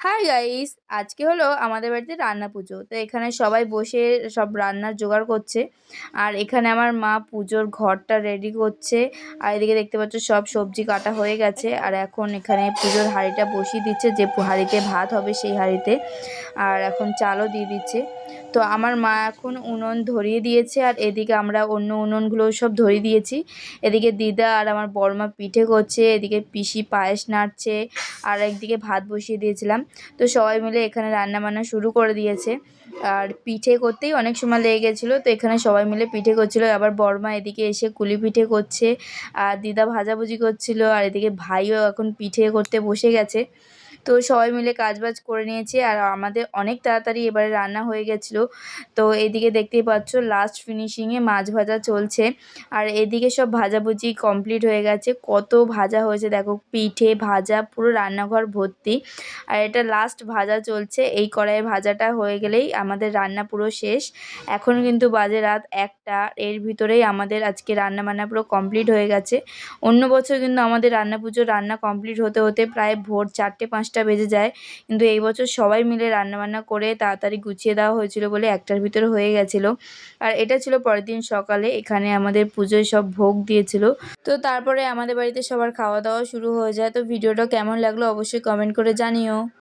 Hi guys, আজকে হলো আমাদের বাড়িতে রান্না পুজো। তো এখানে সবাই বসে সব রান্নার জোগাড় করছে। আর এখানে আমার মা পুজোর ঘরটা রেডি করছে। আর এদিকে দেখতে পাচ্ছ সব সবজি কাটা হয়ে গেছে। আর এখন এখানে পুজোর হাঁড়িটা বসিয়ে দিচ্ছে, যে হাঁড়িতে ভাত হবে সেই হাঁড়িতে। আর এখন চালও দিয়ে দিচ্ছে। তো আমার মা এখন উনুন ধরিয়ে দিয়েছে, আর এদিকে আমরা অন্য উনুনগুলো সব ধরিয়ে দিয়েছি। এদিকে দিদা আর আমার বড়মা পিঠে করছে, এদিকে পিসি পায়েস নাড়ছে, আর একদিকে ভাত বসিয়ে দিয়েছিলাম। তো সবাই মিলে এখানে রান্না বান্না শুরু করে দিয়েছে। আর পিঠে করতেই অনেক সময় লেগে গেছিলো, তো এখানে সবাই মিলে পিঠে করছিল। আবার বড়মা এদিকে এসে কুলি পিঠে করছে, আর দিদা ভাজাভুজি করছিল, আর এদিকে ভাইও এখন পিঠে করতে বসে গেছে। তো সবাই মিলে কাজবাজ করে নিয়েছি, আর আমাদের অনেক তাড়াতাড়ি এবারে রান্না হয়ে গেছিলো। তো এদিকে দেখতেই পাচ্ছ লাস্ট ফিনিশিংয়ে মাছ ভাজা চলছে। আর এদিকে সব ভাজাভুজি কমপ্লিট হয়ে গেছে। কত ভাজা হয়েছে দেখো, পিঠে ভাজা পুরো রান্নাঘর ভর্তি। আর এটা লাস্ট ভাজা চলছে, এই কড়াইয়ে ভাজাটা হয়ে গেলেই আমাদের রান্না পুরো শেষ। এখন কিন্তু বাজে রাত 1টা, এর ভিতরেই আমাদের আজকে রান্না বান্না পুরো কমপ্লিট হয়ে গেছে। অন্য বছর কিন্তু আমাদের পুজোর রান্না কমপ্লিট হতে হতে প্রায় ভোর 4টে-5টা বেজে যায়, কিন্তু এই বছর সবাই মিলে রান্নাবান্না করে তাড়াতাড়ি গুছিয়ে দেওয়া হয়েছিল বলে 1টার ভিতরে হয়ে গেছিলো। আর এটা ছিল পরের দিন সকালে, এখানে আমাদের পুজোয় সব ভোগ দিয়েছিল। তো তারপরে আমাদের বাড়িতে সবার খাওয়া দাওয়া শুরু হয়ে যায়। তো ভিডিওটা কেমন লাগলো অবশ্যই কমেন্ট করে জানিও।